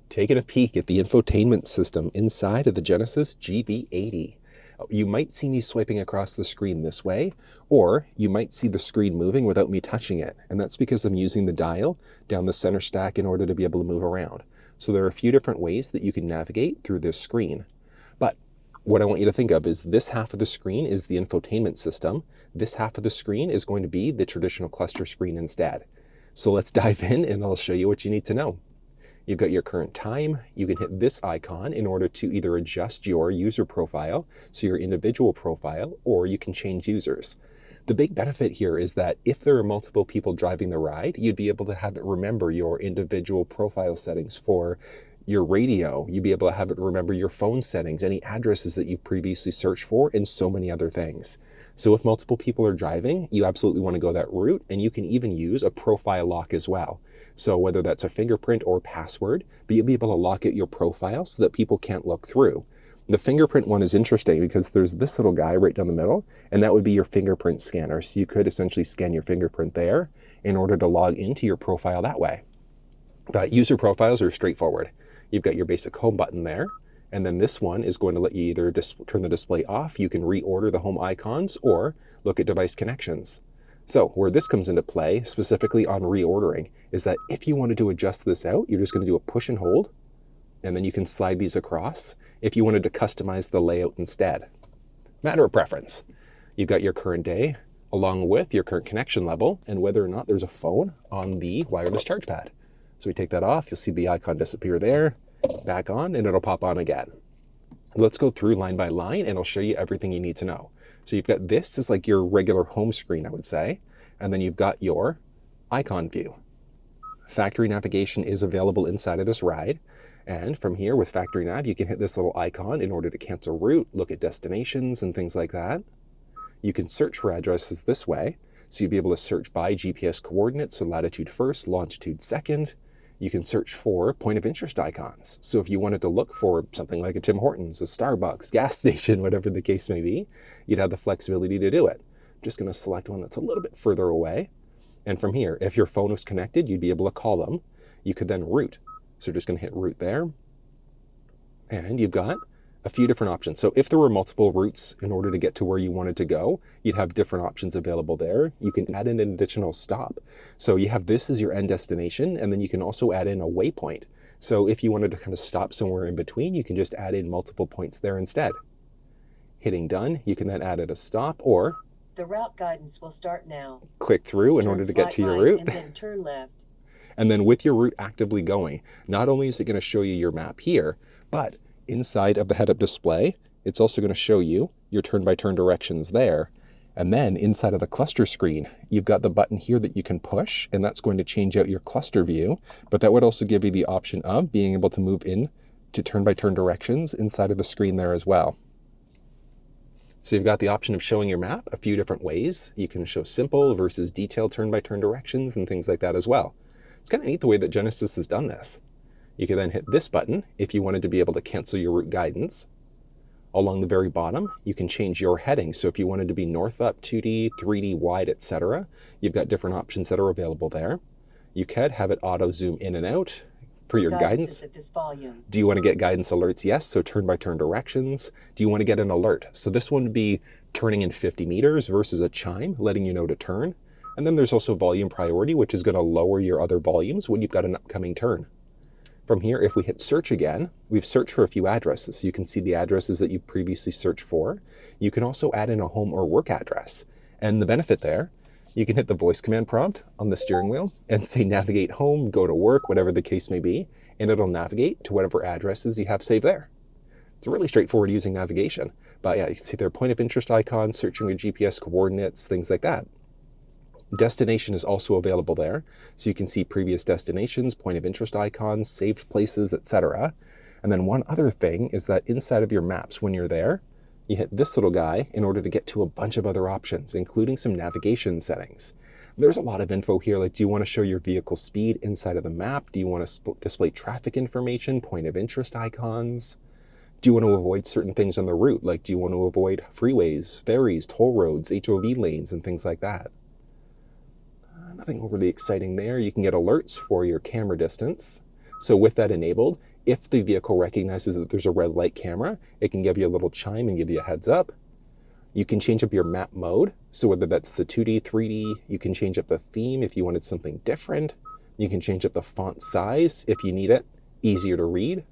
Taking a peek at the infotainment system inside of the Genesis GV80. You might see me swiping across the screen this way, or you might see the screen moving without me touching it, and that's because I'm using the dial down the center stack in order to be able to move around. So there are a few different ways that you can navigate through this screen. But what I want you to think of is this half of the screen is the infotainment system. This half of the screen is going to be the traditional cluster screen instead. So let's dive in and I'll show you what you need to know. You've got your current time. You can hit this icon in order to either adjust your user profile, so your individual profile, or you can change users. The big benefit here is that if there are multiple people driving the ride, you'd be able to have it remember your individual profile settings for your radio. You'd be able to have it remember your phone settings, any addresses that you've previously searched for, and so many other things. So if multiple people are driving, you absolutely want to go that route, and you can even use a profile lock as well. So whether that's a fingerprint or password, but you'll be able to lock out your profile so that people can't look through. The fingerprint one is interesting because there's this little guy right down the middle, and that would be your fingerprint scanner. So you could essentially scan your fingerprint there in order to log into your profile that way. But user profiles are straightforward. You've got your basic home button there, and then this one is going to let you either turn the display off, you can reorder the home icons, or look at device connections. So where this comes into play, specifically on reordering, is that if you wanted to adjust this out, you're just going to do a push and hold, and then you can slide these across if you wanted to customize the layout instead. Matter of preference. You've got your current day, along with your current connection level, and whether or not there's a phone on the wireless charge pad. So we take that off, you'll see the icon disappear there, back on, and it'll pop on again. Let's go through line by line and I'll show you everything you need to know. So you've got this is like your regular home screen, I would say, and then you've got your icon view. Factory navigation is available inside of this ride, and from here with Factory Nav, you can hit this little icon in order to cancel route, look at destinations and things like that. You can search for addresses this way, so you'd be able to search by GPS coordinates, so latitude first, longitude second. You can search for point of interest icons. So if you wanted to look for something like a Tim Hortons, a Starbucks, gas station, whatever the case may be, you'd have the flexibility to do it. I'm just going to select one that's a little bit further away. And from here, if your phone was connected, you'd be able to call them. You could then route. So you're just going to hit route there. And you've got a few different options. So if there were multiple routes in order to get to where you wanted to go, you'd have different options available there. You can add in an additional stop. So you have this as your end destination, and then you can also add in a waypoint. So if you wanted to kind of stop somewhere in between, you can just add in multiple points there instead. Hitting done, you can then add in a stop, or the route guidance will start now. Click through in order to get to your route. And then turn left. And then with your route actively going, not only is it going to show you your map here, but inside of the head-up display, it's also going to show you your turn-by-turn directions there. And then inside of the cluster screen, you've got the button here that you can push, and that's going to change out your cluster view. But that would also give you the option of being able to move in to turn-by-turn directions inside of the screen there as well. So you've got the option of showing your map a few different ways. You can show simple versus detailed turn-by-turn directions and things like that as well. It's kind of neat the way that Genesis has done this. You can then hit this button if you wanted to be able to cancel your route guidance. Along the very bottom, you can change your heading. So if you wanted to be north up, 2D, 3D, wide, etc., you've got different options that are available there. You could have it auto zoom in and out for your guidance. At this volume. Do you want to get guidance alerts? Yes. So turn-by-turn directions. Do you want to get an alert? So this one would be turning in 50 meters versus a chime, letting you know to turn. And then there's also volume priority, which is going to lower your other volumes when you've got an upcoming turn. From here, if we hit search again, we've searched for a few addresses. So you can see the addresses that you've previously searched for. You can also add in a home or work address. And the benefit there, you can hit the voice command prompt on the steering wheel and say navigate home, go to work, whatever the case may be, and it'll navigate to whatever addresses you have saved there. It's really straightforward using navigation. But yeah, you can see their point of interest icon, searching with GPS coordinates, things like that. Destination is also available there, so you can see previous destinations, point of interest icons, saved places, etc. And then one other thing is that inside of your maps when you're there, you hit this little guy in order to get to a bunch of other options, including some navigation settings. There's a lot of info here, like do you want to show your vehicle speed inside of the map? Do you want to display traffic information, point of interest icons? Do you want to avoid certain things on the route? Like do you want to avoid freeways, ferries, toll roads, HOV lanes, and things like that? Nothing overly exciting there. You can get alerts for your camera distance. So with that enabled, if the vehicle recognizes that there's a red light camera, it can give you a little chime and give you a heads up. You can change up your map mode. So whether that's the 2D, 3D, you can change up the theme if you wanted something different. You can change up the font size if you need it easier to read.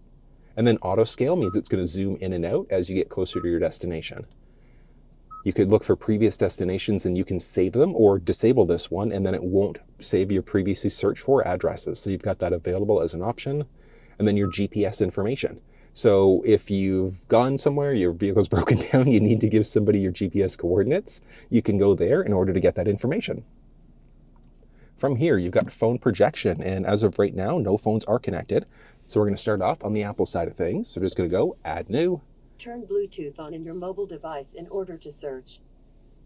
And then auto scale means it's going to zoom in and out as you get closer to your destination. You could look for previous destinations and you can save them or disable this one, and then it won't save your previously searched for addresses. So you've got that available as an option. And then your GPS information. So if you've gone somewhere, your vehicle's broken down, you need to give somebody your GPS coordinates, you can go there in order to get that information. From here, you've got phone projection, and as of right now, no phones are connected. So we're going to start off on the Apple side of things. So we're just going to go Add New. Turn Bluetooth on in your mobile device in order to search.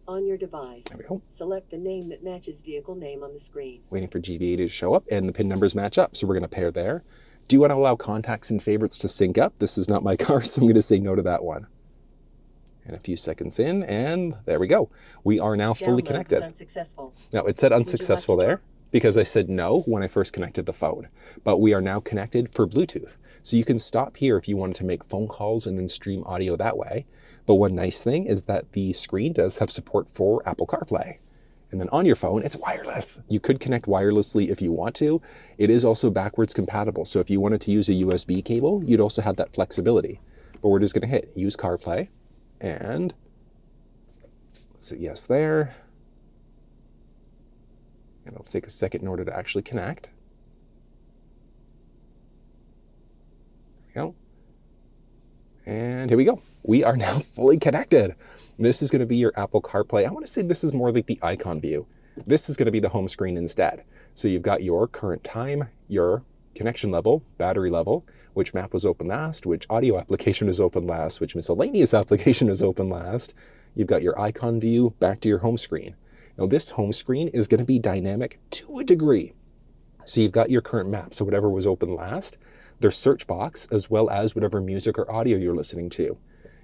On your device, There we go. select the name that matches vehicle name on the screen. Waiting for GV80 to show up, and the PIN numbers match up. So we're going to pair there. Do you want to allow contacts and favorites to sync up? This is not my car, so I'm going to say no to that one. And a few seconds in, and there we go. We are now fully Download connected. was unsuccessful. Now, it said unsuccessful like to there because I said no when I first connected the phone, but we are now connected for Bluetooth. So you can stop here if you wanted to make phone calls and then stream audio that way. But one nice thing is that the screen does have support for Apple CarPlay. And then on your phone, it's wireless. You could connect wirelessly if you want to. It is also backwards compatible. So if you wanted to use a USB cable, you'd also have that flexibility. But we're just going to hit Use CarPlay, and let's say yes there. And it'll take a second in order to actually connect. There we go. And here we go. We are now fully connected. This is going to be your Apple CarPlay. I want to say this is more like the icon view. This is going to be the home screen instead. So you've got your current time, your connection level, battery level, which map was open last, which audio application was open last, which miscellaneous application was open last. You've got your icon view back to your home screen. Now this home screen is going to be dynamic to a degree. So you've got your current map, so whatever was open last, their search box, as well as whatever music or audio you're listening to.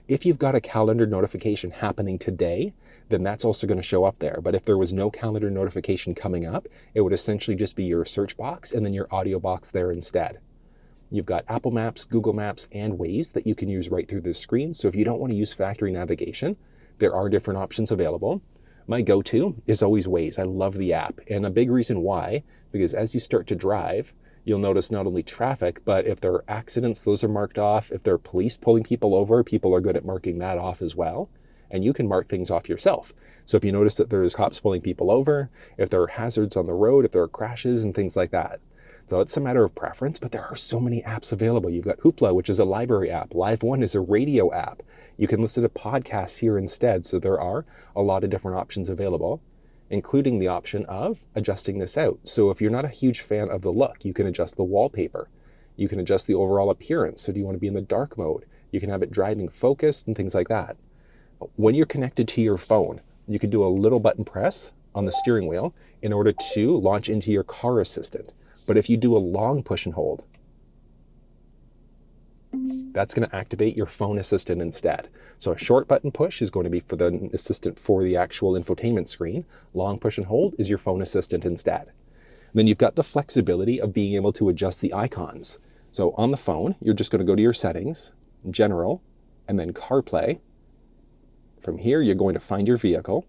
If you've got a calendar notification happening today, then that's also going to show up there. But if there was no calendar notification coming up, it would essentially just be your search box and then your audio box there instead. You've got Apple Maps, Google Maps, and Waze that you can use right through the screen. So if you don't want to use factory navigation, there are different options available. My go-to is always Waze. I love the app. And a big reason why, because as you start to drive, you'll notice not only traffic, but if there are accidents, those are marked off. If there are police pulling people over, people are good at marking that off as well. And you can mark things off yourself. So if you notice that there's cops pulling people over, if there are hazards on the road, if there are crashes and things like that. So it's a matter of preference, but there are so many apps available. You've got Hoopla, which is a library app. Live One is a radio app. You can listen to podcasts here instead. So there are a lot of different options available, including the option of adjusting this out. So if you're not a huge fan of the look, you can adjust the wallpaper. You can adjust the overall appearance. So do you want to be in the dark mode? You can have it driving focused and things like that. When you're connected to your phone, you can do a little button press on the steering wheel in order to launch into your car assistant. But if you do a long push and hold, that's going to activate your phone assistant instead. So a short button push is going to be for the assistant for the actual infotainment screen. Long push and hold is your phone assistant instead. And then you've got the flexibility of being able to adjust the icons. So on the phone, you're just going to go to your settings, general, and then CarPlay. From here, you're going to find your vehicle.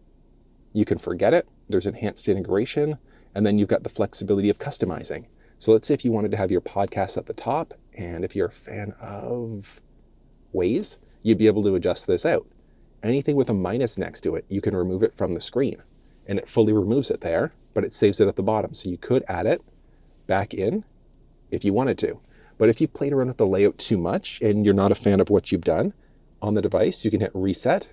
You can forget it. There's enhanced integration. And then you've got the flexibility of customizing. So let's say if you wanted to have your podcast at the top, and if you're a fan of Waze, you'd be able to adjust this out. Anything with a minus next to it, you can remove it from the screen. And it fully removes it there, but it saves it at the bottom. So you could add it back in if you wanted to. But if you've played around with the layout too much and you're not a fan of what you've done on the device, you can hit reset,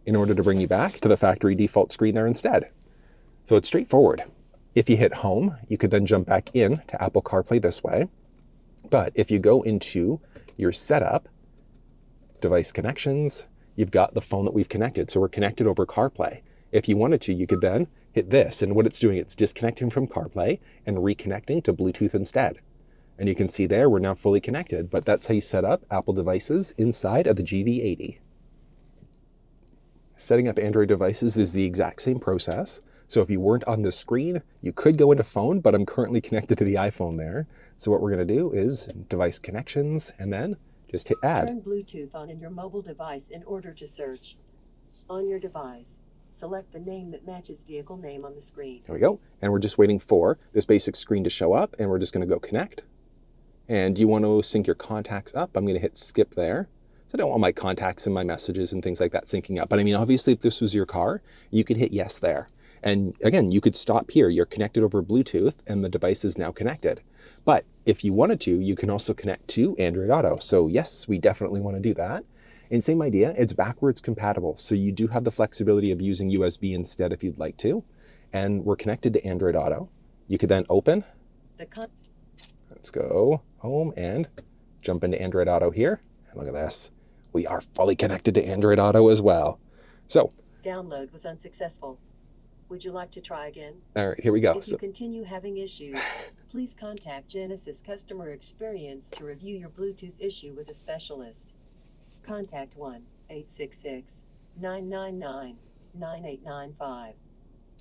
in order to bring you back to the factory default screen there instead. So it's straightforward. If you hit home, you could then jump back in to Apple CarPlay this way. But if you go into your setup, device connections, you've got the phone that we've connected. So we're connected over CarPlay. If you wanted to, you could then hit this. And what it's doing, it's disconnecting from CarPlay and reconnecting to Bluetooth instead. And you can see there, we're now fully connected. But that's how you set up Apple devices inside of the GV80. Setting up Android devices is the exact same process. So if you weren't on the screen, you could go into phone, but I'm currently connected to the iPhone there. So what we're going to do is device connections and then just hit add. Turn Bluetooth on in your mobile device in order to search. On your device, select the name that matches vehicle name on the screen. There we go. And we're just waiting for this basic screen to show up, and we're just going to go connect. And you want to sync your contacts up. I'm going to hit skip there. So I don't want my contacts and my messages and things like that syncing up. But I mean, obviously, if this was your car, you could hit yes there. And again, you could stop here. You're connected over Bluetooth and the device is now connected. But if you wanted to, you can also connect to Android Auto. So yes, we definitely want to do that. And same idea, it's backwards compatible. So you do have the flexibility of using USB instead if you'd like to. And we're connected to Android Auto. You could then open. Let's go home and jump into Android Auto here. And look at this. We are fully connected to Android Auto as well. So download was unsuccessful. Would you like to try again? All right, here we go. If you continue having issues, please contact Genesis Customer Experience to review your Bluetooth issue with a specialist. Contact 1-866-999-9895. Well,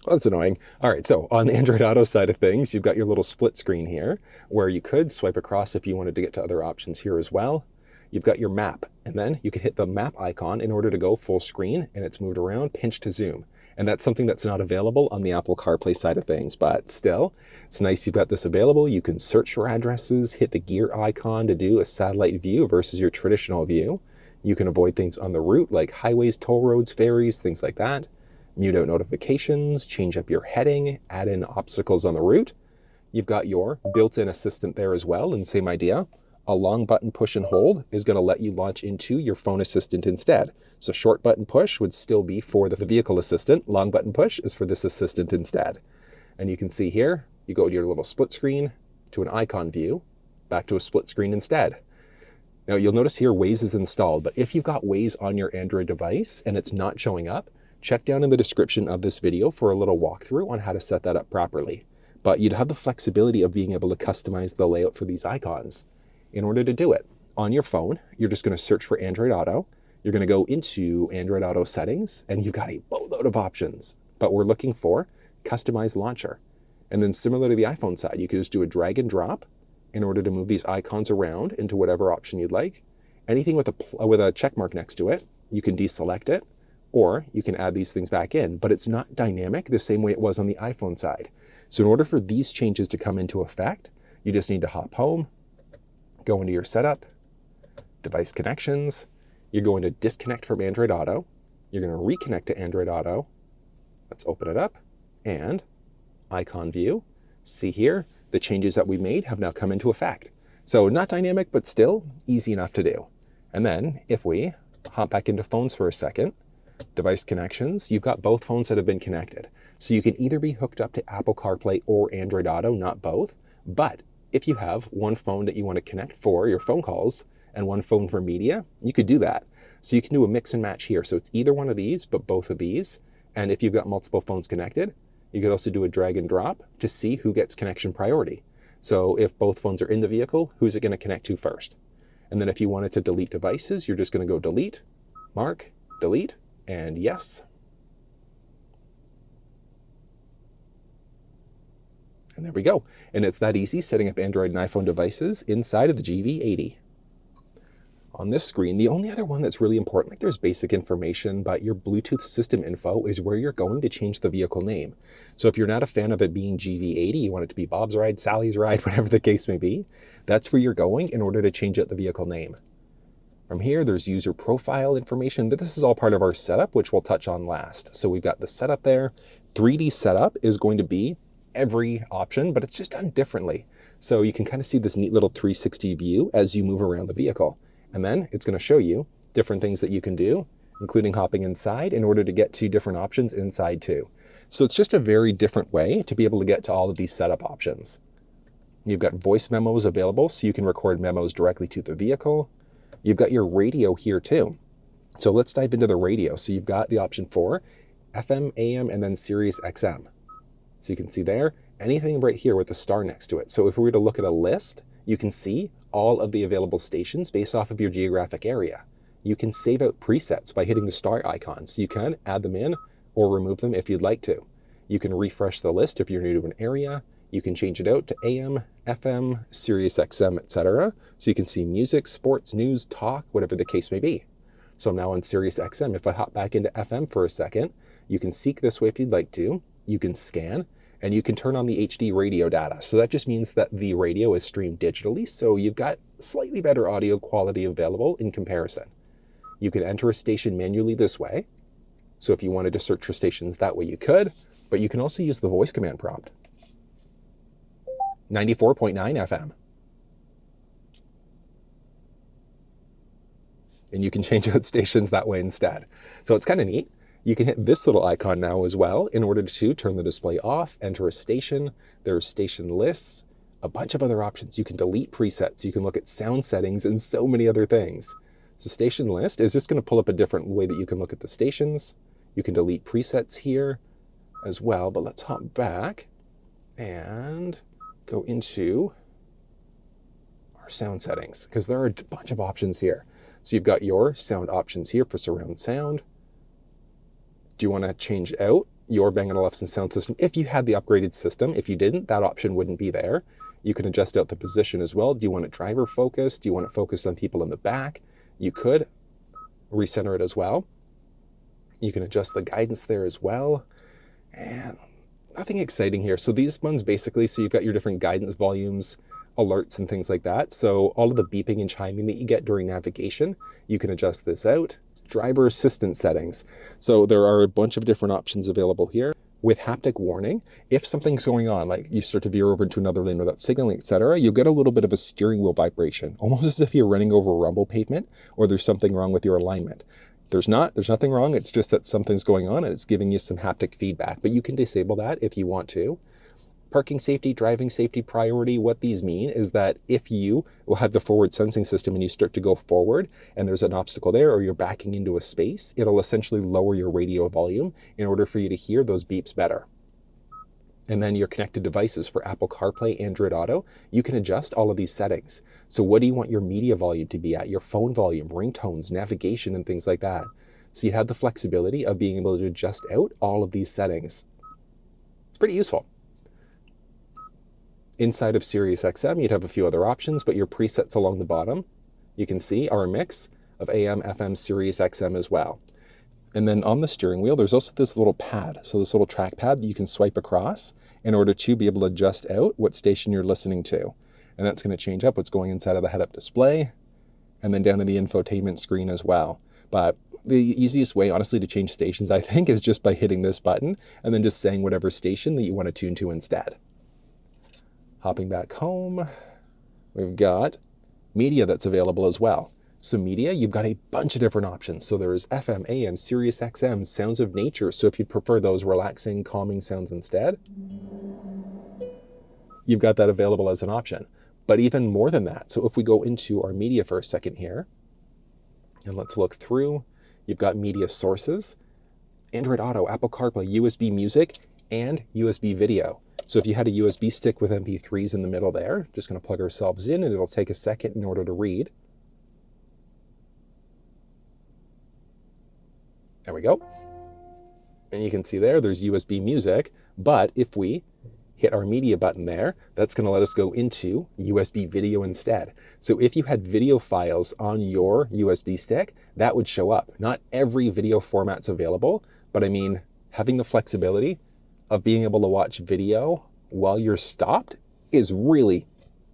that's annoying. All right, so on the Android Auto side of things, you've got your little split screen here where you could swipe across if you wanted to get to other options here as well. You've got your map, and then you can hit the map icon in order to go full screen, and it's moved around, pinch to zoom. And that's something that's not available on the Apple CarPlay side of things, but still, it's nice you've got this available. You can search for addresses, hit the gear icon to do a satellite view versus your traditional view. You can avoid things on the route like highways, toll roads, ferries, things like that. Mute out notifications, change up your heading, add in obstacles on the route. You've got your built-in assistant there as well, and same idea. A long button push and hold is going to let you launch into your phone assistant instead. So short button push would still be for the vehicle assistant. Long button push is for this assistant instead. And you can see here, you go to your little split screen to an icon view, back to a split screen instead. Now you'll notice here Waze is installed, but if you've got Waze on your Android device and it's not showing up, check down in the description of this video for a little walkthrough on how to set that up properly. But you'd have the flexibility of being able to customize the layout for these icons. In order to do it, on your phone, you're just going to search for Android Auto. You're going to go into Android Auto settings, and you've got a boatload of options. But we're looking for Customize Launcher. And then similar to the iPhone side, you can just do a drag and drop in order to move these icons around into whatever option you'd like. Anything with a check mark next to it, you can deselect it, or you can add these things back in. But it's not dynamic the same way it was on the iPhone side. So in order for these changes to come into effect, you just need to hop home, go into your setup, device connections. You're going to disconnect from Android Auto. You're going to reconnect to Android Auto. Let's open it up and icon view. See here, the changes that we made have now come into effect. So not dynamic, but still easy enough to do. And then if we hop back into phones for a second, device connections, you've got both phones that have been connected. So you can either be hooked up to Apple CarPlay or Android Auto, not both, but if you have one phone that you want to connect for your phone calls and one phone for media, you could do that. So you can do a mix and match here. So it's either one of these, but both of these. And if you've got multiple phones connected, you could also do a drag and drop to see who gets connection priority. So if both phones are in the vehicle, who's it going to connect to first? And then if you wanted to delete devices, you're just going to go delete, mark, delete, and yes. And there we go. And it's that easy setting up Android and iPhone devices inside of the GV80. On this screen, the only other one that's really important, like there's basic information, but your Bluetooth system info is where you're going to change the vehicle name. So if you're not a fan of it being GV80, you want it to be Bob's Ride, Sally's Ride, whatever the case may be, that's where you're going in order to change out the vehicle name. From here, there's user profile information, but this is all part of our setup, which we'll touch on last. So we've got the setup there. 3D setup is going to be every option, but it's just done differently. So you can kind of see this neat little 360 view as you move around the vehicle. And then it's going to show you different things that you can do, including hopping inside in order to get to different options inside too. So it's just a very different way to be able to get to all of these setup options. You've got voice memos available, so you can record memos directly to the vehicle. You've got your radio here too. So let's dive into the radio. So you've got the option for FM, AM, and then SiriusXM. So you can see there, anything right here with the star next to it. So if we were to look at a list, you can see all of the available stations based off of your geographic area. you can save out presets by hitting the star icon. So you can add them in or remove them if you'd like to. You can refresh the list if you're new to an area. You can change it out to AM, FM, SiriusXM, etc. So you can see music, sports, news, talk, whatever the case may be. So I'm now on SiriusXM. If I hop back into FM for a second, you can seek this way if you'd like to. You can scan, and you can turn on the HD radio data. So that just means that the radio is streamed digitally, so you've got slightly better audio quality available in comparison. You can enter a station manually this way. So if you wanted to search for stations that way, you could, but you can also use the voice command prompt. 94.9 FM. And you can change out stations that way instead. So it's kind of neat. You can hit this little icon now as well in order to turn the display off, enter a station. There are station lists, a bunch of other options. You can delete presets. You can look at sound settings and so many other things. So station list is just going to pull up a different way that you can look at the stations. You can delete presets here as well, but let's hop back and go into our sound settings because there are a bunch of options here. So you've got your sound options here for surround sound. Do you want to change out your Bang & Olufsen sound system? If you had the upgraded system, if you didn't, that option wouldn't be there. You can adjust out the position as well. Do you want it driver focused? Do you want it focused on people in the back? You could recenter it as well. You can adjust the guidance there as well. And nothing exciting here. So these ones basically, so you've got your different guidance volumes, alerts and things like that. So all of the beeping and chiming that you get during navigation, you can adjust this out. Driver assistance settings. So there are a bunch of different options available here. With haptic warning, if something's going on, like you start to veer over into another lane without signaling, etc., you'll get a little bit of a steering wheel vibration, almost as if you're running over a rumble pavement or there's something wrong with your alignment. There's nothing wrong. It's just that something's going on and it's giving you some haptic feedback, but you can disable that if you want to. Parking safety, driving safety priority, what these mean is that if you will have the forward sensing system and you start to go forward and there's an obstacle there or you're backing into a space, it'll essentially lower your radio volume in order for you to hear those beeps better. And then your connected devices for Apple CarPlay, Android Auto, you can adjust all of these settings. So what do you want your media volume to be at? Your phone volume, ringtones, navigation, and things like that. So you have the flexibility of being able to adjust out all of these settings. It's pretty useful. Inside of SiriusXM, you'd have a few other options, but your presets along the bottom, you can see, are a mix of AM, FM, SiriusXM as well. And then on the steering wheel, there's also this little pad, so this little trackpad that you can swipe across in order to be able to adjust out what station you're listening to. And that's going to change up what's going inside of the head-up display, and then down to the infotainment screen as well. But the easiest way, honestly, to change stations, I think, is just by hitting this button and then just saying whatever station that you want to tune to instead. Hopping back home, we've got media that's available as well. So media, you've got a bunch of different options. So there's FM, AM, SiriusXM, sounds of nature. So if you'd prefer those relaxing, calming sounds instead, you've got that available as an option. But even more than that, so if we go into our media for a second here, and let's look through, you've got media sources, Android Auto, Apple CarPlay, USB music, and USB video. So if you had a USB stick with MP3s in the middle there, just going to plug ourselves in and it'll take a second in order to read. There we go. And you can see there's USB music, but if we hit our media button there, that's going to let us go into USB video instead. So if you had video files on your USB stick, that would show up. Not every video format's available, but I mean, having the flexibility of being able to watch video while you're stopped is really,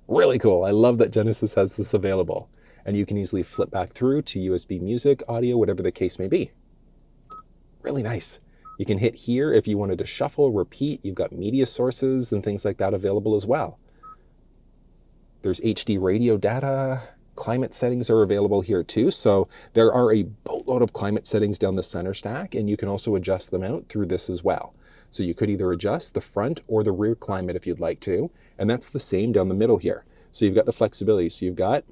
really cool. I love that Genesis has this available. And you can easily flip back through to USB music, audio, whatever the case may be. Really nice. You can hit here if you wanted to shuffle, repeat. You've got media sources and things like that available as well. There's HD radio data. Climate settings are available here too. So there are a boatload of climate settings down the center stack, and you can also adjust them out through this as well. So you could either adjust the front or the rear climate if you'd like to, and that's the same down the middle here. So you've got the flexibility. So you've got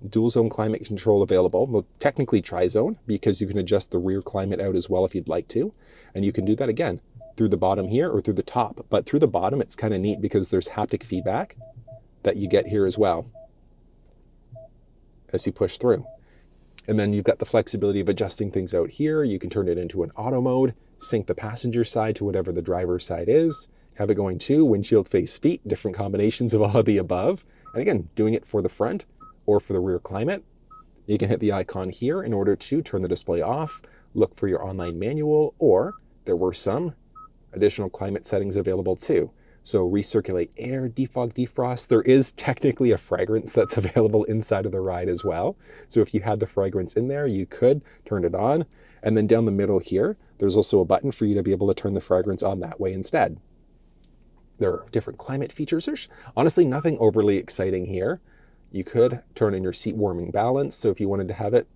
dual zone climate control available, well, technically tri-zone, because you can adjust the rear climate out as well if you'd like to. And you can do that again through the bottom here or through the top. But through the bottom, it's kind of neat because there's haptic feedback that you get here as well as you push through. And then you've got the flexibility of adjusting things out here. You can turn it into an auto mode, sync the passenger side to whatever the driver's side is, have it going to windshield face feet, different combinations of all of the above. And again, doing it for the front or for the rear climate. You can hit the icon here in order to turn the display off, look for your online manual, or there were some additional climate settings available too. So recirculate air, defog, defrost. There is technically a fragrance that's available inside of the ride as well. So if you had the fragrance in there, you could turn it on. And then down the middle here, there's also a button for you to be able to turn the fragrance on that way instead. There are different climate features. There's honestly nothing overly exciting here. You could turn in your seat warming balance. So if you wanted to have it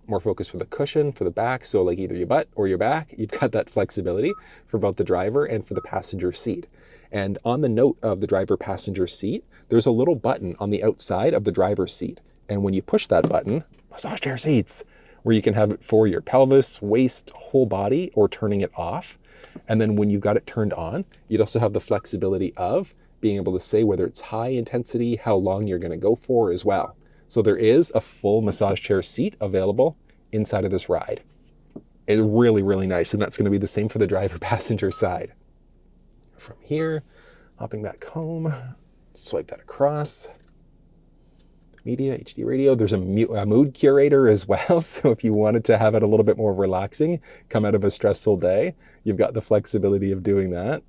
more focused for the cushion, for the back, so like either your butt or your back, you've got that flexibility for both the driver and for the passenger seat. And on the note of the driver passenger seat, there's a little button on the outside of the driver's seat. And when you push that button, massage chair seats, where you can have it for your pelvis, waist, whole body, or turning it off. And then when you've got it turned on, you'd also have the flexibility of being able to say whether it's high intensity, how long you're going to go for as well. So there is a full massage chair seat available inside of this ride. It's really, really nice. And that's going to be the same for the driver passenger side. From here, hopping back home, swipe that across. Media, HD radio. There's a mood curator as well. So if you wanted to have it a little bit more relaxing, come out of a stressful day, you've got the flexibility of doing that.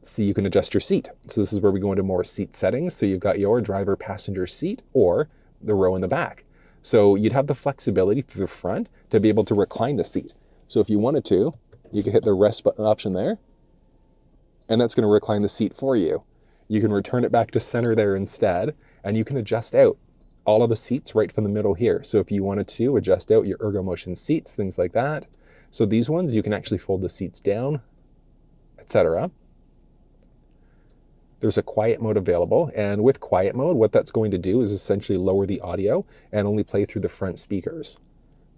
So you can adjust your seat. So this is where we go into more seat settings. So you've got your driver passenger seat or the row in the back. So you'd have the flexibility through the front to be able to recline the seat. So if you wanted to, you can hit the rest button option there, and that's going to recline the seat for you. You can return it back to center there instead, and you can adjust out all of the seats right from the middle here. So if you wanted to adjust out your ergo motion seats, things like that. So these ones, you can actually fold the seats down, etc. There's a quiet mode available, and with quiet mode, what that's going to do is essentially lower the audio and only play through the front speakers.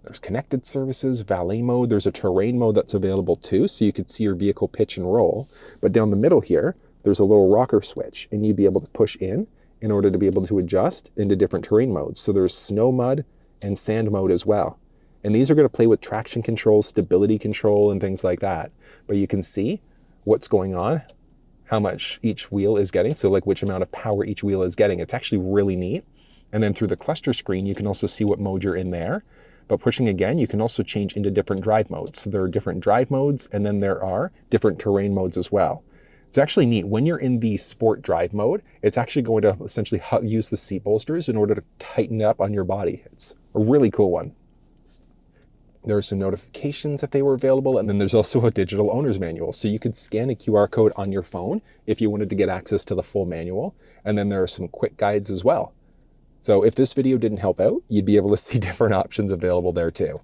There's connected services, valet mode, there's a terrain mode that's available too, so you can see your vehicle pitch and roll. But down the middle here, there's a little rocker switch, and you'd be able to push in order to be able to adjust into different terrain modes. So there's snow, mud, and sand mode as well. And these are going to play with traction control, stability control, and things like that. But you can see what's going on, how much each wheel is getting, so like which amount of power each wheel is getting. It's actually really neat. And then through the cluster screen, you can also see what mode you're in there. But pushing again, you can also change into different drive modes. So there are different drive modes, and then there are different terrain modes as well. It's actually neat. When you're in the sport drive mode, it's actually going to essentially use the seat bolsters in order to tighten up on your body. It's a really cool one. There are some notifications if they were available, and then there's also a digital owner's manual. So you could scan a QR code on your phone if you wanted to get access to the full manual. And then there are some quick guides as well. So if this video didn't help out, you'd be able to see different options available there too.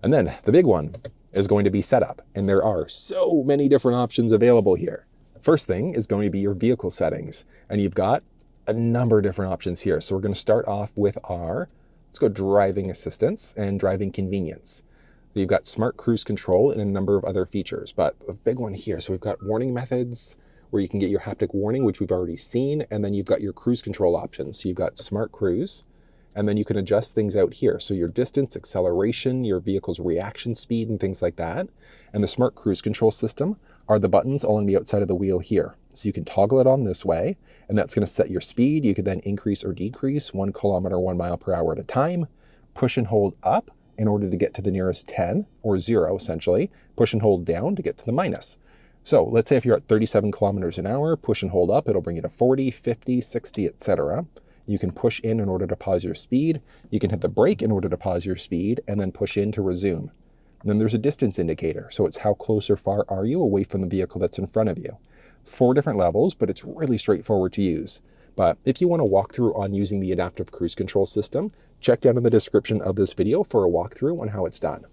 And then the big one is going to be setup. And there are so many different options available here. First thing is going to be your vehicle settings. And you've got a number of different options here. So we're going to start off with our, let's go driving assistance and driving convenience. You've got smart cruise control and a number of other features, but a big one here. So we've got warning methods where you can get your haptic warning, which we've already seen. And then you've got your cruise control options. So you've got smart cruise, and then you can adjust things out here. So your distance, acceleration, your vehicle's reaction speed, and things like that. And the smart cruise control system are the buttons along the outside of the wheel here. So you can toggle it on this way, and that's going to set your speed. You could then increase or decrease 1 kilometer, 1 mile per hour at a time. Push and hold up in order to get to the nearest 10 or 0, essentially. Push and hold down to get to the minus. So let's say if you're at 37 kilometers an hour, push and hold up, it'll bring you to 40, 50, 60, etc. You can push in order to pause your speed. You can hit the brake in order to pause your speed, and then push in to resume. And then there's a distance indicator. So it's how close or far are you away from the vehicle that's in front of you. 4 different levels, but it's really straightforward to use. But if you want a walkthrough on using the adaptive cruise control system, check down in the description of this video for a walkthrough on how it's done.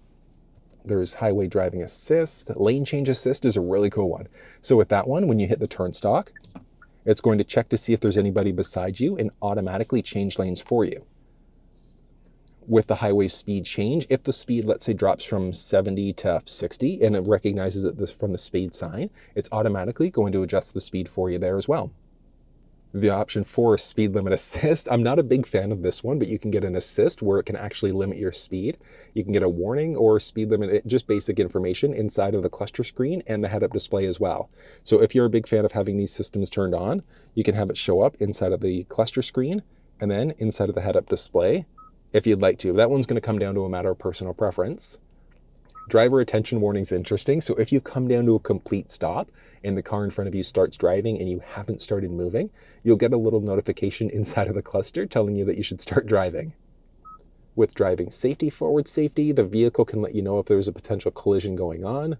There's highway driving assist. Lane change assist is a really cool one. So with that one, when you hit the turnstile, it's going to check to see if there's anybody beside you and automatically change lanes for you. With the highway speed change, if the speed, let's say, drops from 70 to 60 and it recognizes it from the speed sign, it's automatically going to adjust the speed for you there as well. The option 4 is speed limit assist. I'm not a big fan of this one, but you can get an assist where it can actually limit your speed. You can get a warning or speed limit, just basic information inside of the cluster screen and the head-up display as well. So if you're a big fan of having these systems turned on, you can have it show up inside of the cluster screen and then inside of the head-up display if you'd like to. That one's going to come down to a matter of personal preference. Driver attention warning is interesting. So if you come down to a complete stop and the car in front of you starts driving and you haven't started moving, you'll get a little notification inside of the cluster telling you that you should start driving. With driving safety, forward safety, the vehicle can let you know if there's a potential collision going on.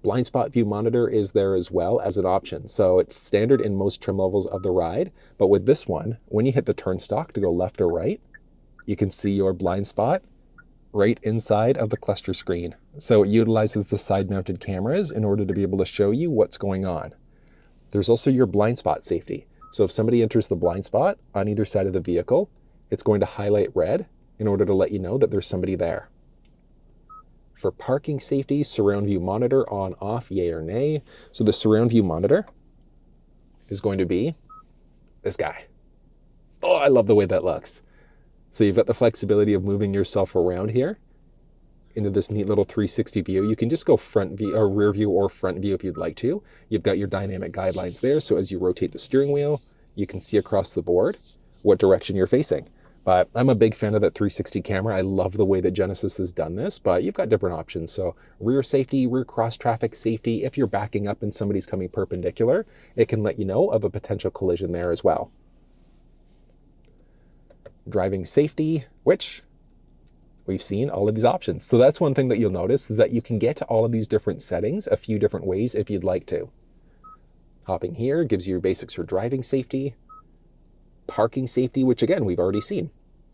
Blind spot view monitor is there as well as an option. So it's standard in most trim levels of the ride. But with this one, when you hit the turn stalk to go left or right, you can see your blind spot right inside of the cluster screen. So it utilizes the side-mounted cameras in order to be able to show you what's going on. There's also your blind spot safety. So if somebody enters the blind spot on either side of the vehicle, it's going to highlight red in order to let you know that there's somebody there. For parking safety, surround view monitor on, off, yay or nay. So the surround view monitor is going to be this guy. Oh, I love the way that looks. So you've got the flexibility of moving yourself around here into this neat little 360 view. You can just go front view or rear view or front view if you'd like to. You've got your dynamic guidelines there. So as you rotate the steering wheel, you can see across the board what direction you're facing. But I'm a big fan of that 360 camera. I love the way that Genesis has done this, but you've got different options. So rear safety, rear cross traffic safety. If you're backing up and somebody's coming perpendicular, it can let you know of a potential collision there as well. Driving safety, which we've seen all of these options. So that's one thing that you'll notice is that you can get to all of these different settings a few different ways if you'd like to. Hopping here gives you your basics for driving safety, parking safety, which again, we've already seen.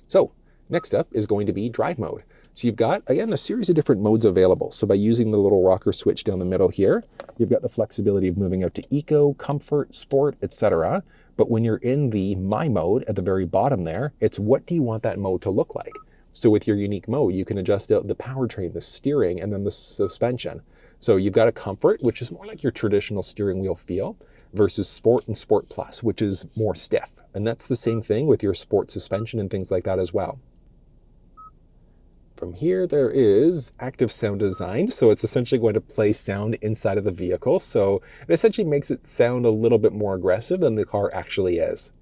So next up is going to be drive mode. So you've got, again, a series of different modes available. So by using the little rocker switch down the middle here, you've got the flexibility of moving out to eco, comfort, sport, etc. But when you're in the My mode at the very bottom there, it's what do you want that mode to look like? So with your unique mode, you can adjust out the powertrain, the steering, and then the suspension. So you've got a comfort, which is more like your traditional steering wheel feel, versus sport and sport plus, which is more stiff. And that's the same thing with your sport suspension and things like that as well. From here, there is active sound design. So it's essentially going to play sound inside of the vehicle. So it essentially makes it sound a little bit more aggressive than the car actually is.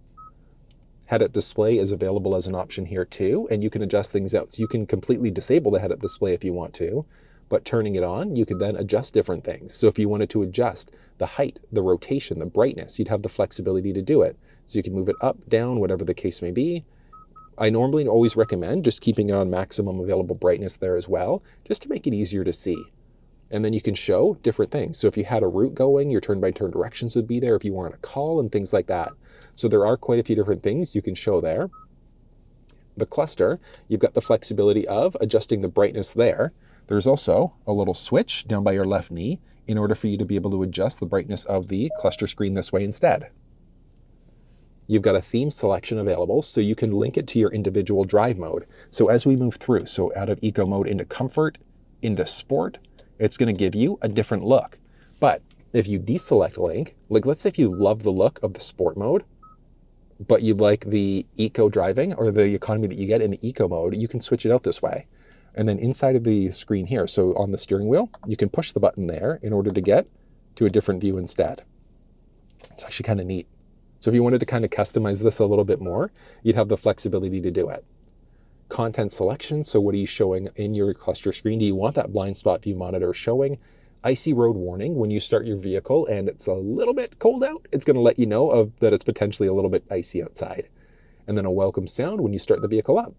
Head-up display is available as an option here too, and you can adjust things out. So you can completely disable the head-up display if you want to, but turning it on, you could then adjust different things. So if you wanted to adjust the height, the rotation, the brightness, you'd have the flexibility to do it. So you can move it up, down, whatever the case may be. I normally always recommend just keeping it on maximum available brightness there as well, just to make it easier to see. And then you can show different things. So if you had a route going, your turn-by-turn directions would be there if you were on a call and things like that. So there are quite a few different things you can show there. The cluster, you've got the flexibility of adjusting the brightness there. There's also a little switch down by your left knee in order for you to be able to adjust the brightness of the cluster screen this way instead. You've got a theme selection available, so you can link it to your individual drive mode. So as we move through, so out of eco mode into comfort, into sport, it's going to give you a different look. But if you deselect a link, like let's say if you love the look of the sport mode, but you like the eco driving or the economy that you get in the eco mode, you can switch it out this way. And then inside of the screen here, so on the steering wheel, you can push the button there in order to get to a different view instead. It's actually kind of neat. So if you wanted to kind of customize this a little bit more, you'd have the flexibility to do it. Content selection, so what are you showing in your cluster screen? Do you want that blind spot view monitor showing? Icy road warning, when you start your vehicle and it's a little bit cold out, it's going to let you know that it's potentially a little bit icy outside. And then a welcome sound when you start the vehicle up.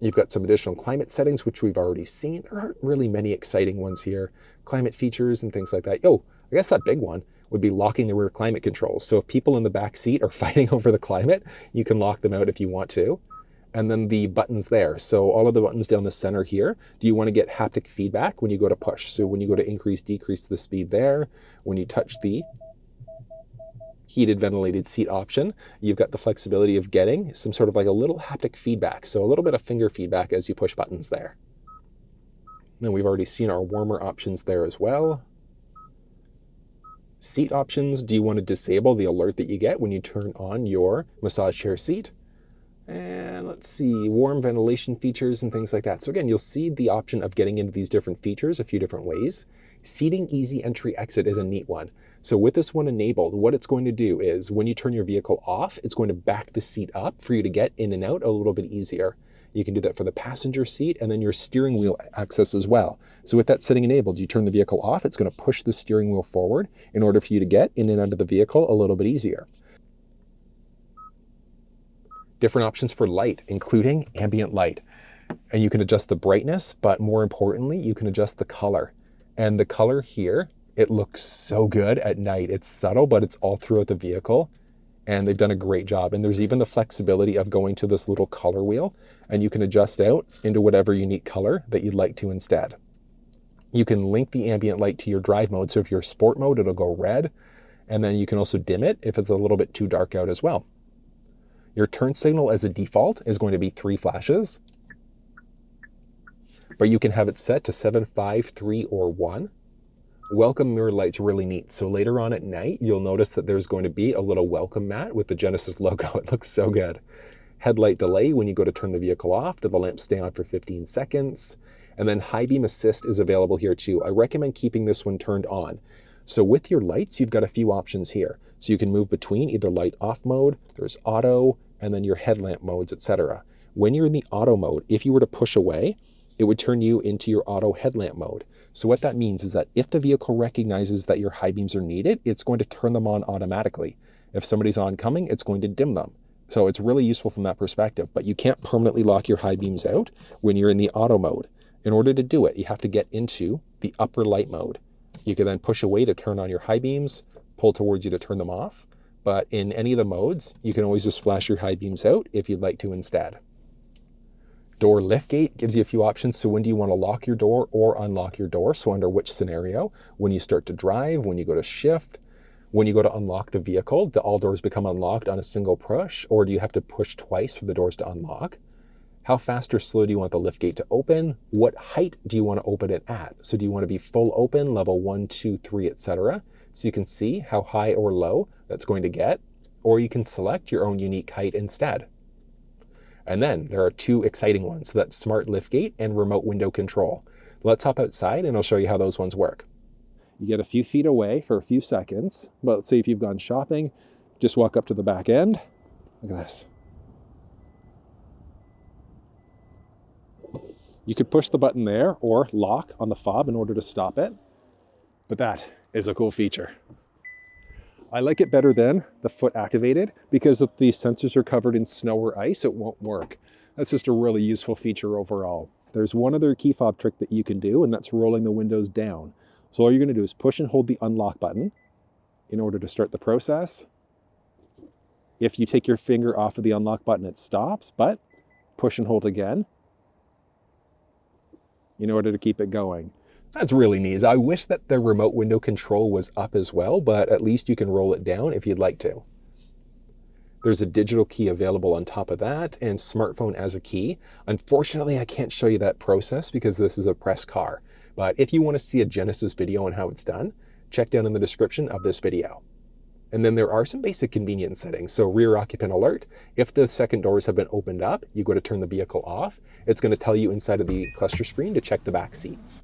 You've got some additional climate settings, which we've already seen. There aren't really many exciting ones here. Climate features and things like that. I guess that big one would be locking the rear climate controls. So if people in the back seat are fighting over the climate, you can lock them out if you want to. And then the buttons there. So all of the buttons down the center here, do you want to get haptic feedback when you go to push? So when you go to increase, decrease the speed there, when you touch the heated ventilated seat option, you've got the flexibility of getting some sort of like a little haptic feedback. So a little bit of finger feedback as you push buttons there. Then we've already seen our warmer options there as well. Seat options, do you want to disable the alert that you get when you turn on your massage chair seat? And let's see, warm ventilation features and things like that. So again, you'll see the option of getting into these different features a few different ways. Seating easy entry exit is a neat one. So with this one enabled, what it's going to do is when you turn your vehicle off, it's going to back the seat up for you to get in and out a little bit easier. You can do that for the passenger seat and then your steering wheel access as well. So with that setting enabled, you turn the vehicle off, it's going to push the steering wheel forward in order for you to get in and out of the vehicle a little bit easier. Different options for light, including ambient light. And you can adjust the brightness, but more importantly, you can adjust the color. And the color here, it looks so good at night. It's subtle, but it's all throughout the vehicle. And they've done a great job. And there's even the flexibility of going to this little color wheel, and you can adjust out into whatever unique color that you'd like to instead. You can link the ambient light to your drive mode. So if you're sport mode, it'll go red. And then you can also dim it if it's a little bit too dark out as well. Your turn signal as a default is going to be 3 flashes, but you can have it set to 7, 5, 3, or 1. Welcome mirror light's really neat. So later on at night, you'll notice that there's going to be a little welcome mat with the Genesis logo. It looks so good. Headlight delay when you go to turn the vehicle off. Do the lamps stay on for 15 seconds? And then high beam assist is available here too. I recommend keeping this one turned on. So with your lights, you've got a few options here. So you can move between either light off mode, there's auto, and then your headlamp modes, etc. When you're in the auto mode, if you were to push away, it would turn you into your auto headlamp mode. So what that means is that if the vehicle recognizes that your high beams are needed, it's going to turn them on automatically. If somebody's oncoming, it's going to dim them. So it's really useful from that perspective, but you can't permanently lock your high beams out when you're in the auto mode. In order to do it, you have to get into the upper light mode. You can then push away to turn on your high beams, pull towards you to turn them off. But in any of the modes, you can always just flash your high beams out if you'd like to instead. Door liftgate gives you a few options. So when do you want to lock your door or unlock your door? So under which scenario? When you start to drive, when you go to shift, when you go to unlock the vehicle, do all doors become unlocked on a single push, or do you have to push twice for the doors to unlock? How fast or slow do you want the liftgate to open? What height do you want to open it at? So do you want to be full open, level 1, 2, 3, etc.? So you can see how high or low that's going to get, or you can select your own unique height instead. And then there are 2 exciting ones. So that's smart liftgate and remote window control. Let's hop outside and I'll show you how those ones work. You get a few feet away for a few seconds, but let's say if you've gone shopping, just walk up to the back end. Look at this. You could push the button there or lock on the fob in order to stop it. But that is a cool feature. I like it better than the foot activated because if the sensors are covered in snow or ice, it won't work. That's just a really useful feature overall. There's one other key fob trick that you can do, and that's rolling the windows down. So all you're going to do is push and hold the unlock button in order to start the process. If you take your finger off of the unlock button, it stops, but push and hold again in order to keep it going. That's really neat. I wish that the remote window control was up as well, but at least you can roll it down if you'd like to. There's a digital key available on top of that and smartphone as a key. Unfortunately, I can't show you that process because this is a press car. But if you want to see a Genesis video on how it's done, check down in the description of this video. And then there are some basic convenience settings. So rear occupant alert, if the second doors have been opened up, you go to turn the vehicle off. It's going to tell you inside of the cluster screen to check the back seats.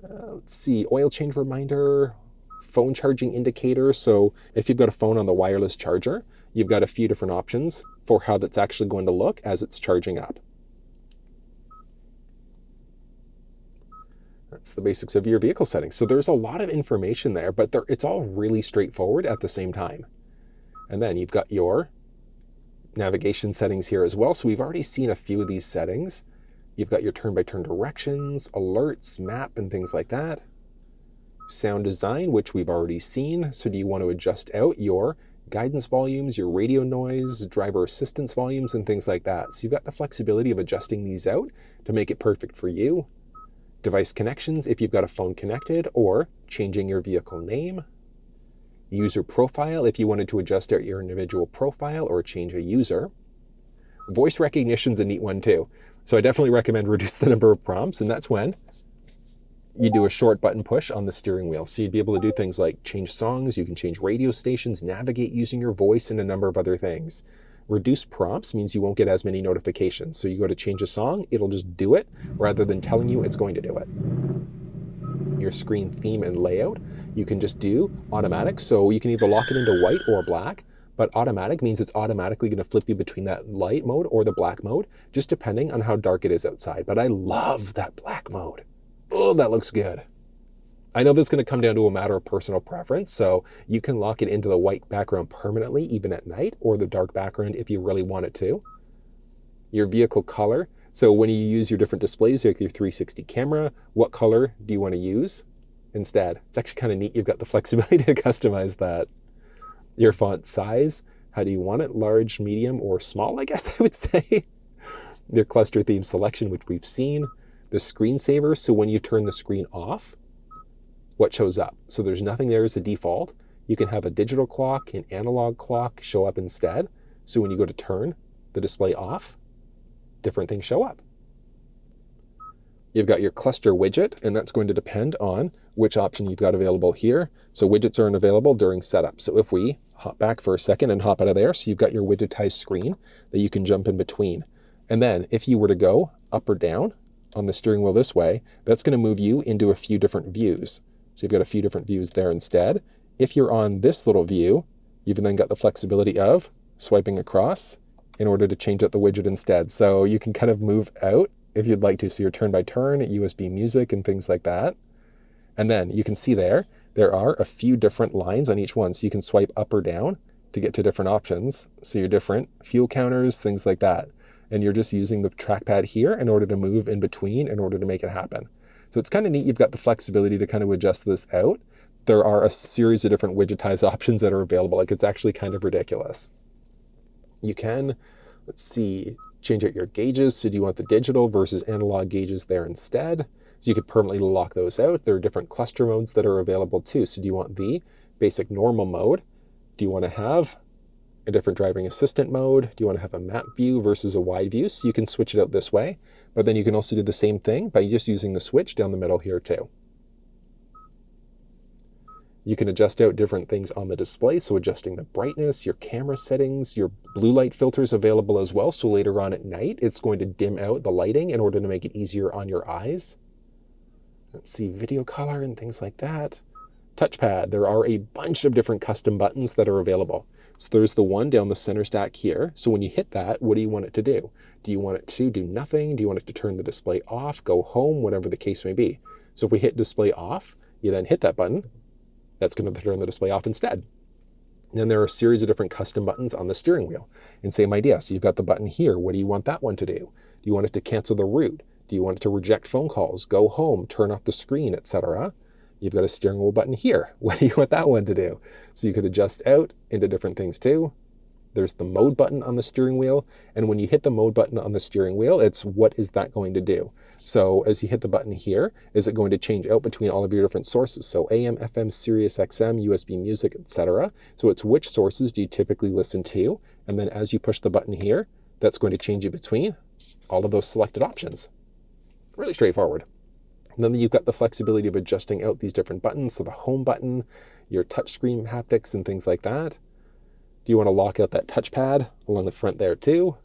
Let's see, oil change reminder, phone charging indicator. So if you've got a phone on the wireless charger, you've got a few different options for how that's actually going to look as it's charging up. That's the basics of your vehicle settings. So there's a lot of information there, but it's all really straightforward at the same time. And then you've got your navigation settings here as well. So we've already seen a few of these settings. You've got your turn-by-turn directions, alerts, map, and things like that. Sound design, which we've already seen. So do you want to adjust out your guidance volumes, your radio noise, driver assistance volumes, and things like that? So you've got the flexibility of adjusting these out to make it perfect for you. Device connections, if you've got a phone connected, or changing your vehicle name. User profile, if you wanted to adjust out your individual profile or change a user. Voice recognition's a neat one too. So I definitely recommend reduce the number of prompts, and that's when you do a short button push on the steering wheel. So you'd be able to do things like change songs, you can change radio stations, navigate using your voice, and a number of other things. Reduce prompts means you won't get as many notifications. So you go to change a song, it'll just do it rather than telling you it's going to do it. Your screen theme and layout, you can just do automatic. So you can either lock it into white or black, but automatic means it's automatically going to flip you between that light mode or the black mode, just depending on how dark it is outside. But I love that black mode. Oh, that looks good. I know that's going to come down to a matter of personal preference, so you can lock it into the white background permanently, even at night, or the dark background if you really want it to. Your vehicle color. So when you use your different displays, like your 360 camera, what color do you want to use instead? It's actually kind of neat. You've got the flexibility to customize that. Your font size, how do you want it? Large, medium, or small, I guess I would say. Your cluster theme selection, which we've seen. The screensaver, so when you turn the screen off, what shows up? So there's nothing there as a default. You can have a digital clock, an analog clock show up instead. So when you go to turn the display off, different things show up. You've got your cluster widget, and that's going to depend on which option you've got available here. So widgets aren't available during setup. So if we hop back for a second and hop out of there, so you've got your widgetized screen that you can jump in between. And then if you were to go up or down on the steering wheel this way, that's going to move you into a few different views. So you've got a few different views there instead. If you're on this little view, you've then got the flexibility of swiping across in order to change out the widget instead. So you can kind of move out if you'd like to. So your turn by turn, USB music and things like that. And then you can see there are a few different lines on each one. So you can swipe up or down to get to different options. So your different fuel counters, things like that. And you're just using the trackpad here in order to move in between in order to make it happen. So it's kind of neat. You've got the flexibility to kind of adjust this out. There are a series of different widgetized options that are available. Like, it's actually kind of ridiculous. You can, let's see, change out your gauges. So do you want the digital versus analog gauges there instead? So you could permanently lock those out. There are different cluster modes that are available too. So do you want the basic normal mode? Do you want to have a different driving assistant mode? Do you want to have a map view versus a wide view? So you can switch it out this way, but then you can also do the same thing by just using the switch down the middle here too. You can adjust out different things on the display, so adjusting the brightness, your camera settings, your blue light filters available as well. So later on at night, it's going to dim out the lighting in order to make it easier on your eyes. Let's see, video color and things like that. Touchpad, there are a bunch of different custom buttons that are available. So there's the one down the center stack here. So when you hit that, what do you want it to do? Do you want it to do nothing? Do you want it to turn the display off, go home, whatever the case may be? So if we hit display off, you then hit that button, that's going to turn the display off instead. And then there are a series of different custom buttons on the steering wheel. And same idea. So you've got the button here. What do you want that one to do? Do you want it to cancel the route? Do you want it to reject phone calls, go home, turn off the screen, etc.? You've got a steering wheel button here. What do you want that one to do? So you could adjust out into different things too. There's the mode button on the steering wheel. And when you hit the mode button on the steering wheel, it's what is that going to do? So as you hit the button here, is it going to change out between all of your different sources? So AM, FM, SiriusXM, USB music, etc. So it's which sources do you typically listen to? And then as you push the button here, that's going to change you between all of those selected options. Really straightforward. And then you've got the flexibility of adjusting out these different buttons. So the home button, your touchscreen haptics and things like that. Do you want to lock out that touchpad along the front there too?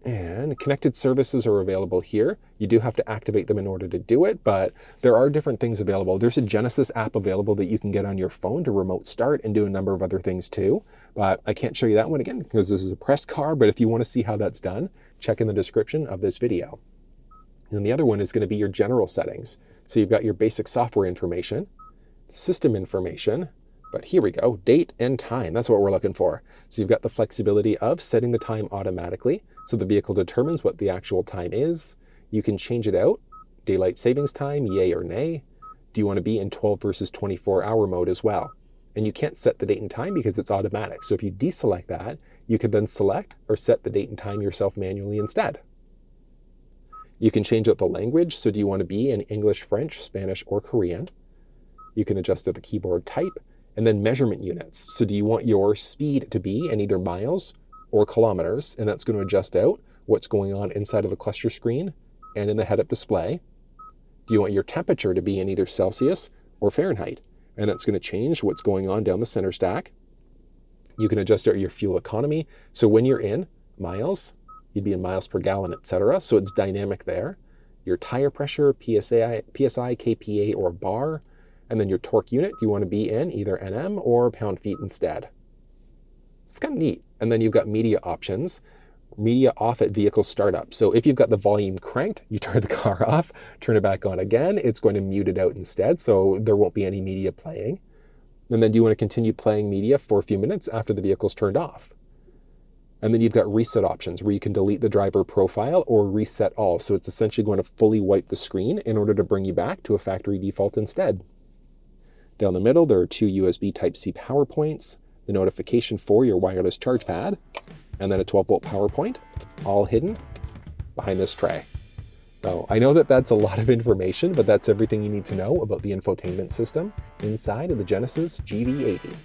And connected services are available here. You do have to activate them in order to do it, but there are different things available. There's a Genesis app available that you can get on your phone to remote start and do a number of other things too. But I can't show you that one again because this is a press car, but if you want to see how that's done, check in the description of this video. And the other one is going to be your general settings. So you've got your basic software information, system information, but here we go, date and time. That's what we're looking for. So you've got the flexibility of setting the time automatically. So the vehicle determines what the actual time is. You can change it out. Daylight savings time, yay or nay. Do you want to be in 12 versus 24-hour mode as well? And you can't set the date and time because it's automatic. So if you deselect that, you could then select or set the date and time yourself manually instead. You can change out the language. So do you want to be in English, French, Spanish, or Korean? You can adjust out the keyboard type. And then measurement units. So do you want your speed to be in either miles or kilometers? And that's going to adjust out what's going on inside of the cluster screen and in the head-up display. Do you want your temperature to be in either Celsius or Fahrenheit? And that's going to change what's going on down the center stack. You can adjust your fuel economy. So when you're in miles, you'd be in miles per gallon, etc. So it's dynamic there. Your tire pressure, PSI, kPa, or bar. And then your torque unit, you want to be in either Nm or pound-feet instead. It's kind of neat. And then you've got media options. Media off at vehicle startup. So if you've got the volume cranked, you turn the car off, turn it back on again, it's going to mute it out instead, so there won't be any media playing. And then do you want to continue playing media for a few minutes after the vehicle's turned off? And then you've got reset options where you can delete the driver profile or reset all. So it's essentially going to fully wipe the screen in order to bring you back to a factory default instead. Down the middle, there are 2 USB Type-C power points, the notification for your wireless charge pad, and then a 12-volt power point, all hidden behind this tray. So I know that that's a lot of information, but that's everything you need to know about the infotainment system inside of the Genesis GV80.